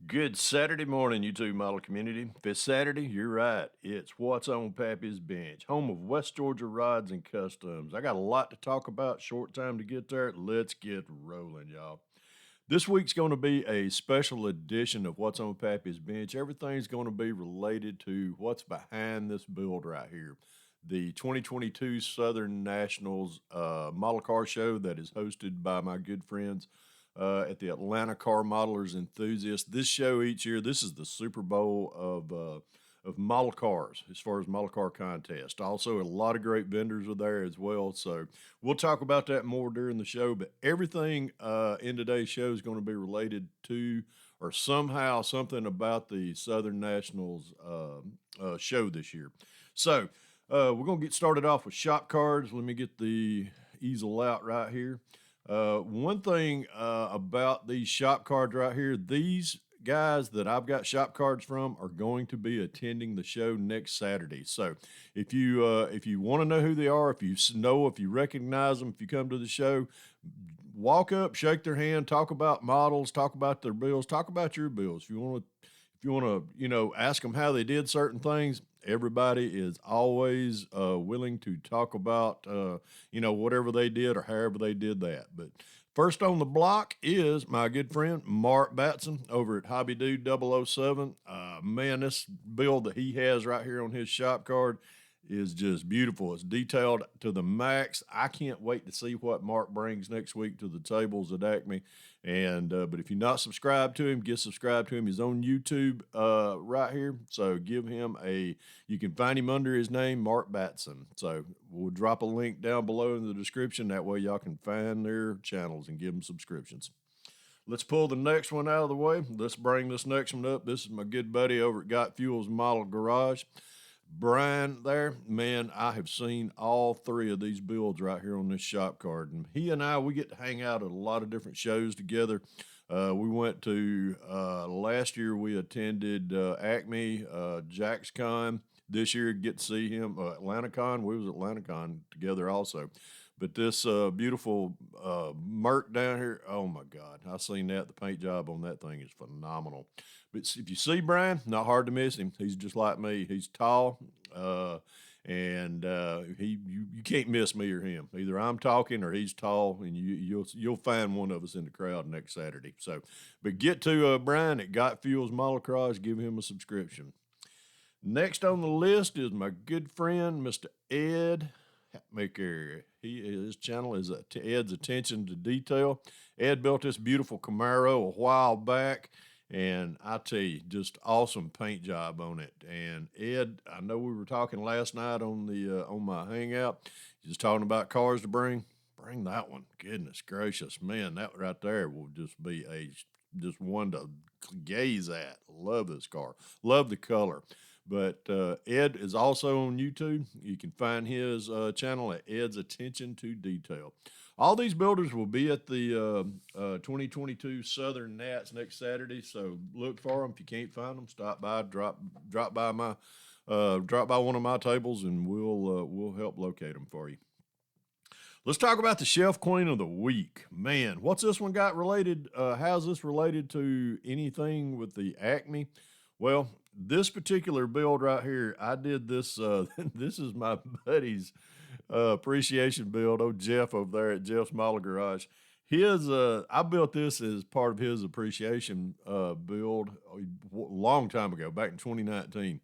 Good Saturday morning, YouTube model community. If it's Saturday, you're right. It's What's on Pappy's Bench, home of West Georgia Rods and Customs. I got a lot to talk about, short time to get there. Let's get rolling, y'all. This week's going to be a special edition of What's on Pappy's Bench. Everything's going to be related to what's behind this build right here. The 2022 Southern Nationals model car show that is hosted by my good friends at the Atlanta Car Modelers Enthusiasts. This show each year, this is the Super Bowl of model cars as far as model car contest. Also, a lot of great vendors are there as well. So we'll talk about that more during the show. But everything in today's show is going to be related to or somehow something about the Southern Nationals show this year. So we're going to get started off with shop cards. Let me get the easel out right here. One thing about these shop cards right here, these guys that I've got shop cards from are going to be attending the show next Saturday. So if you want to know who they are, if you recognize them, if you come to the show, walk up, shake their hand, talk about models, talk about their bills, talk about your bills. If you want to ask them how they did certain things, everybody is always willing to talk about, whatever they did or however they did that. But first on the block is my good friend Mark Batson over at Hobby Dude 007. Man, this build that he has right here on his shop card is just beautiful. It's detailed to the max. I can't wait to see what Mark brings next week to the tables at ACME. And but if you're not subscribed to him, get subscribed to him. He's on YouTube right here. So give him you can find him under his name, Mark Batson. So we'll drop a link down below in the description. That way y'all can find their channels and give them subscriptions. Let's pull the next one out of the way. Let's bring this next one up. This is my good buddy over at Got Fuels Model Garage. Brian there, man, I have seen all three of these builds right here on this shop card. And he and I, we get to hang out at a lot of different shows together. We went to, last year we attended ACME, JaxCon. This year, get to see him, AtlantaCon. We was at AtlantaCon together also. But this beautiful Merc down here, oh my God, I seen that. The paint job on that thing is phenomenal. But if you see Brian, not hard to miss him. He's just like me. He's tall, and you can't miss me or him. Either I'm talking or he's tall, and you'll find one of us in the crowd next Saturday. So, but get to Brian at Got Fuels Motocross. Give him a subscription. Next on the list is my good friend, Mr. Ed Hatmaker. His channel is Ed's Attention to Detail. Ed built this beautiful Camaro a while back, and I tell you, just awesome paint job on it. And Ed, I know we were talking last night on my hangout, just talking about cars to bring. Bring that one. Goodness gracious, man, that right there will just be just one to gaze at. Love this car. Love the color. But Ed is also on YouTube. You can find his channel at Ed's Attention to Detail. All these builders will be at the 2022 Southern Nats next Saturday, so look for them. If you can't find them, stop by, drop by one of my tables, and we'll help locate them for you. Let's talk about the Shelf Queen of the Week. Man, what's this one got related? How's this related to anything with the ACME? Well, this particular build right here, I did this. This is my buddy's appreciation build. Oh, Jeff over there at Jeff's Model Garage. I built this as part of his appreciation build a long time ago, back in 2019.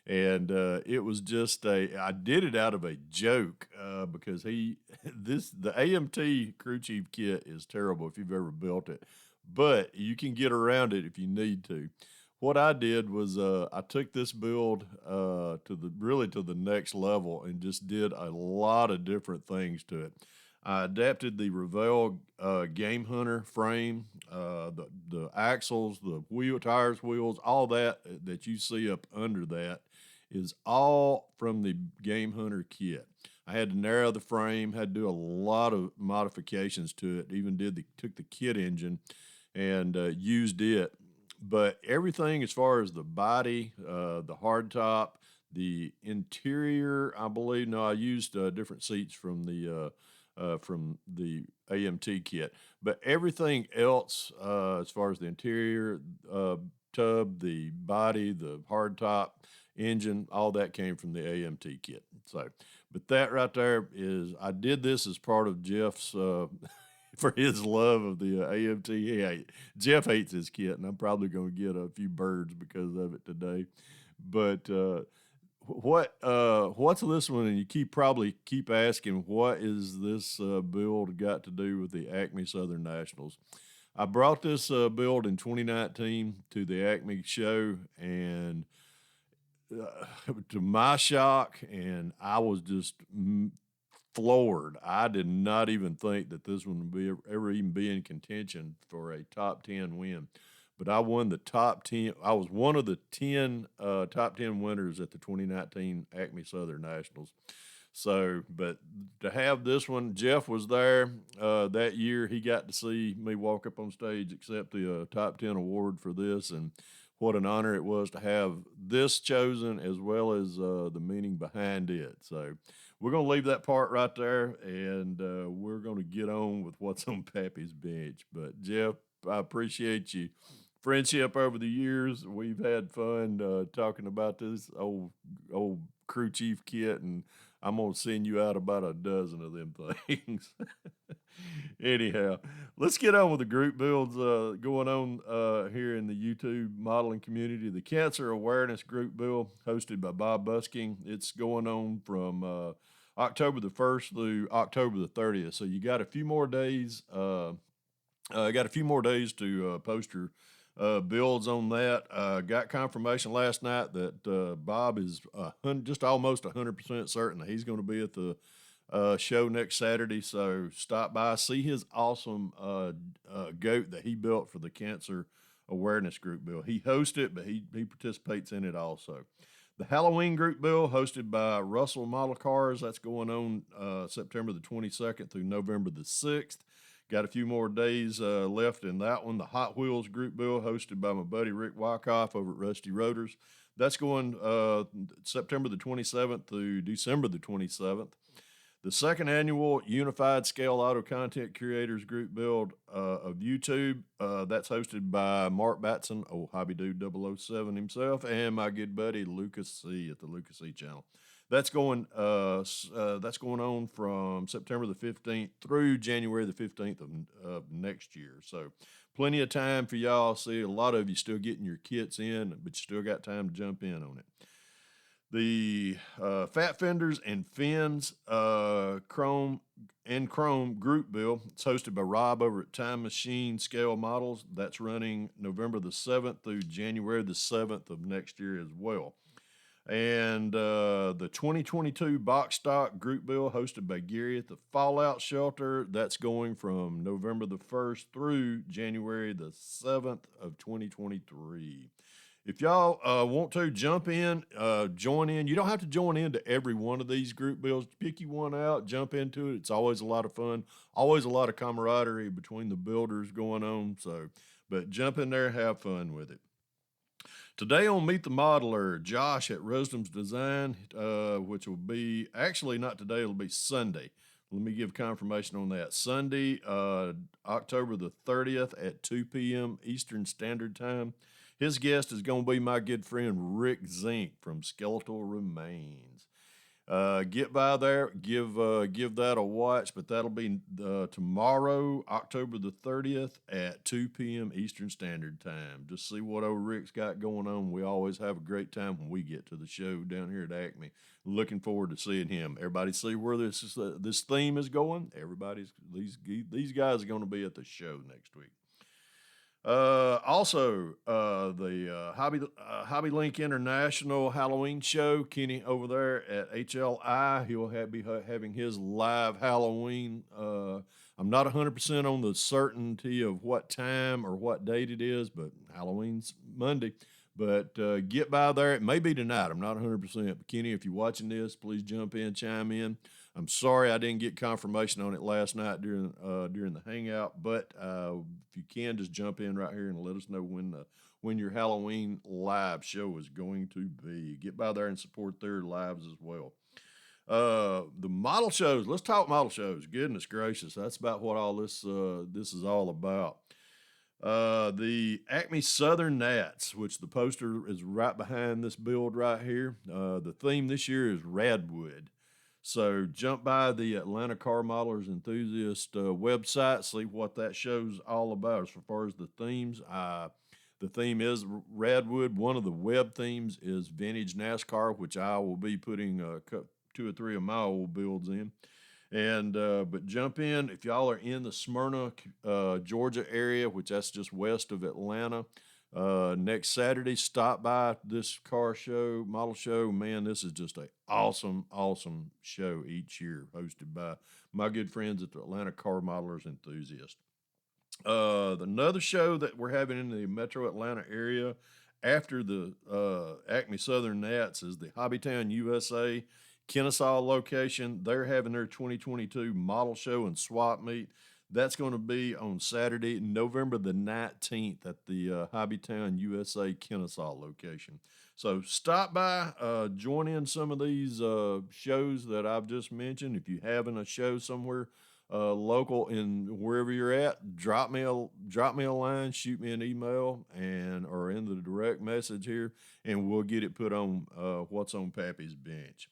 And it was just I did it out of a joke because the AMT crew chief kit is terrible if you've ever built it, but you can get around it if you need to. What I did was I took this build to the next level and just did a lot of different things to it. I adapted the Revell Game Hunter frame, the axles, the tires, wheels, all that you see up under that is all from the Game Hunter kit. I had to narrow the frame, had to do a lot of modifications to it. Even took the kit engine and used it. But everything as far as the body, the hardtop, the interior, I believe. No, I used different seats from the AMT kit. But everything else, as far as the interior, tub, the body, the hardtop, engine, all that came from the AMT kit. So, but that right there is, I did this as part of Jeff's, for his love of the AMT. Jeff hates his kit, and I'm probably going to get a few birds because of it today. But what's this one? And you probably keep asking, what is this build got to do with the ACME Southern Nationals? I brought this build in 2019 to the ACME show, and to my shock, and I was just floored. I did not even think that this one would be ever even be in contention for a top 10 win. But I won the top 10. I was one of the 10 top 10 winners at the 2019 ACME Southern Nationals. So, but to have this one, Jeff was there that year. He got to see me walk up on stage, accept the top 10 award for this, and what an honor it was to have this chosen, as well as the meaning behind it. So we're going to leave that part right there, and we're going to get on with what's on Pappy's bench. But Jeff, I appreciate you friendship over the years. We've had fun talking about this old crew chief kit, and I'm gonna send you out about a dozen of them things. Anyhow, let's get on with the group builds going on here in the YouTube modeling community. The Cancer Awareness Group Build, hosted by Bob Busking. It's going on from October the 1st through October the 30th. So you got a few more days. To post your builds on that. Got confirmation last night that Bob is just almost 100% certain that he's going to be at the show next Saturday. So stop by, see his awesome goat that he built for the Cancer Awareness Group Bill. He hosts it, but he participates in it also. The Halloween Group Bill, hosted by Russell Model Cars, that's going on September the 22nd through November the 6th. Got a few more days left in that one. The Hot Wheels Group Bill, hosted by my buddy Rick Wyckoff over at Rusty Rotors. That's going September the 27th through December the 27th. The second annual Unified Scale Auto Content Creators Group Build of YouTube, that's hosted by Mark Batson, Hobby Dude 007 himself, and my good buddy Lucas C. at the Lucas C channel. That's going on from September the 15th through January the 15th of next year. So plenty of time for y'all. See, a lot of you still getting your kits in, but you still got time to jump in on it. The Fat Fenders and Fins Chrome Group Bill. It's hosted by Rob over at Time Machine Scale Models. That's running November the 7th through January the 7th of next year as well. And the 2022 Box Stock Group Bill, hosted by Gary at the Fallout Shelter. That's going from November the 1st through January the 7th of 2023. If y'all want to jump in, join in. You don't have to join into every one of these group builds. Pick you one out, jump into it. It's always a lot of fun. Always a lot of camaraderie between the builders going on. So, but jump in there, have fun with it. Today on Meet the Modeler, Josh at Rusdom's Design, which will be, actually not today, it'll be Sunday. Let me give confirmation on that. Sunday, October the 30th at 2 p.m. Eastern Standard Time. His guest is going to be my good friend Rick Zink from Skeletal Remains. Get by there, give that a watch, but that'll be tomorrow, October the 30th at 2 p.m. Eastern Standard Time. Just see what old Rick's got going on. We always have a great time when we get to the show down here at ACME. Looking forward to seeing him. Everybody see where this theme is going? These guys are going to be at the show next week. Also, the Hobby Link International Halloween show, Kenny over there at HLI, he'll be having his live Halloween. I'm not 100% on the certainty of what time or what date it is, but Halloween's Monday. But get by there. It may be tonight. I'm not 100%. But Kenny, if you're watching this, please jump in, chime in. I'm sorry I didn't get confirmation on it last night during the hangout, but if you can, just jump in right here and let us know when your Halloween live show is going to be. Get by there and support their lives as well. The model shows. Let's talk model shows. Goodness gracious, that's about what all this is all about. The Acme Southern Nats, which the poster is right behind this build right here. The theme this year is Radwood. So jump by the Atlanta Car Modelers Enthusiast website, see what that show's all about as far as the themes. The theme is Radwood. One of the web themes is Vintage NASCAR, which I will be putting two or three of my old builds in. And but jump in if y'all are in the Smyrna, Georgia area, which that's just west of Atlanta. Next Saturday, stop by this car show, model show. Man, this is just a awesome show each year, hosted by my good friends at the Atlanta Car Modelers Enthusiast. Another show that we're having in the Metro Atlanta area after the Acme Southern Nats is the Hobbytown USA Kennesaw location. They're having their 2022 model show and swap meet. That's going to be on Saturday, November the 19th at the Hobbytown USA Kennesaw location. So stop by, join in some of these shows that I've just mentioned. If you having a show somewhere local in wherever you're at, drop me a line, shoot me an email, and or in the direct message here, and we'll get it put on What's on Pappy's Bench.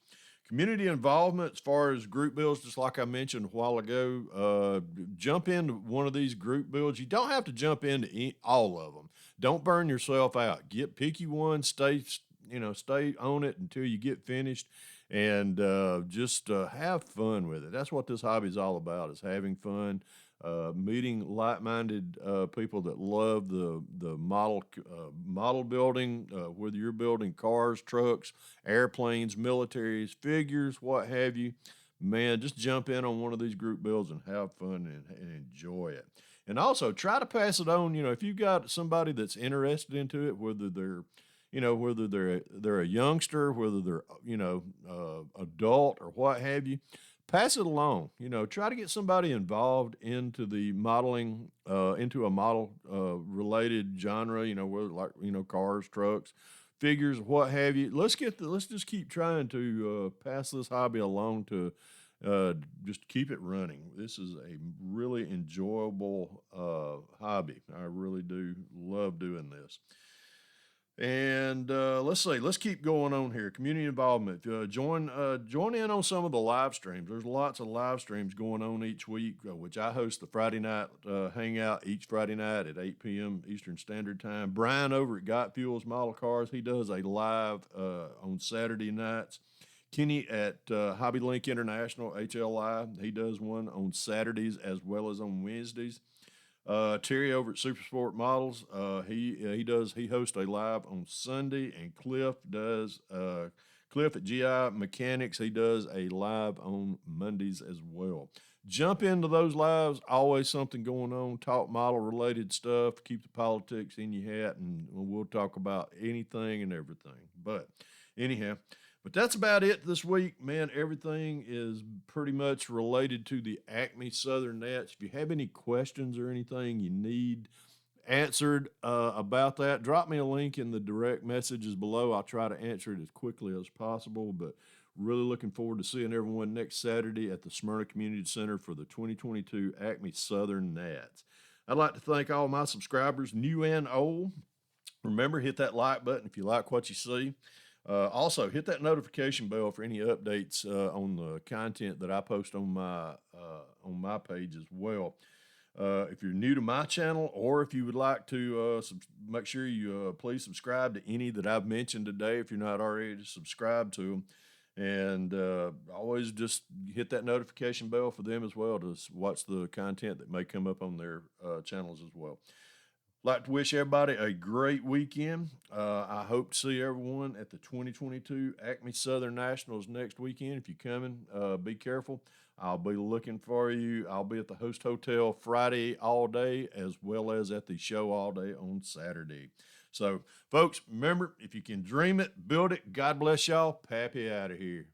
Community involvement as far as group builds, just like I mentioned a while ago, jump into one of these group builds. You don't have to jump into all of them. Don't burn yourself out. Pick you one, stay on it until you get finished, and just have fun with it. That's what this hobby is all about: is having fun, meeting like-minded people that love the model building. Whether you're building cars, trucks, airplanes, militaries, figures, what have you, man, just jump in on one of these group builds and have fun and enjoy it. And also try to pass it on. If you've got somebody that's interested into it, whether they're a youngster, whether they're adult or what have you, pass it along. Try to get somebody involved into the modeling, into a model related genre. Whether like cars, trucks, figures, what have you. Let's just keep trying to pass this hobby along to just keep it running. This is a really enjoyable hobby. I really do love doing this. And let's keep going on here. Community involvement. Join in on some of the live streams. There's lots of live streams going on each week, which I host the Friday night hangout each Friday night at 8 p.m. Eastern Standard Time. Brian over at Got Fuels Model Cars, he does a live on Saturday nights. Kenny at Hobby Link International HLI, he does one on Saturdays as well as on Wednesdays. Terry over at Super Sport Models, he hosts a live on Sunday, and Cliff at GI Mechanics, he does a live on Mondays as well. Jump into those lives. Always something going on. Talk model related stuff. Keep the politics in your hat, and we'll talk about anything and everything. But anyhow. But that's about it this week, man. Everything is pretty much related to the Acme Southern Nats. If you have any questions or anything you need answered about that, drop me a link in the direct messages below. I'll try to answer it as quickly as possible. But really looking forward to seeing everyone next Saturday at the Smyrna Community Center for the 2022 Acme Southern Nats. I'd like to thank all my subscribers, new and old. Remember, hit that like button if you like what you see. Also, hit that notification bell for any updates on the content that I post on my page as well. If you're new to my channel, or if you would like to make sure you please subscribe to any that I've mentioned today, if you're not already subscribed to them. And always just hit that notification bell for them as well to watch the content that may come up on their channels as well. Like to wish everybody a great weekend. I hope to see everyone at the 2022 Acme Southern Nationals next weekend. If you're coming, be careful. I'll be looking for you. I'll be at the Host Hotel Friday all day, as well as at the show all day on Saturday. So, folks, remember, if you can dream it, build it. God bless y'all. Pappy out of here.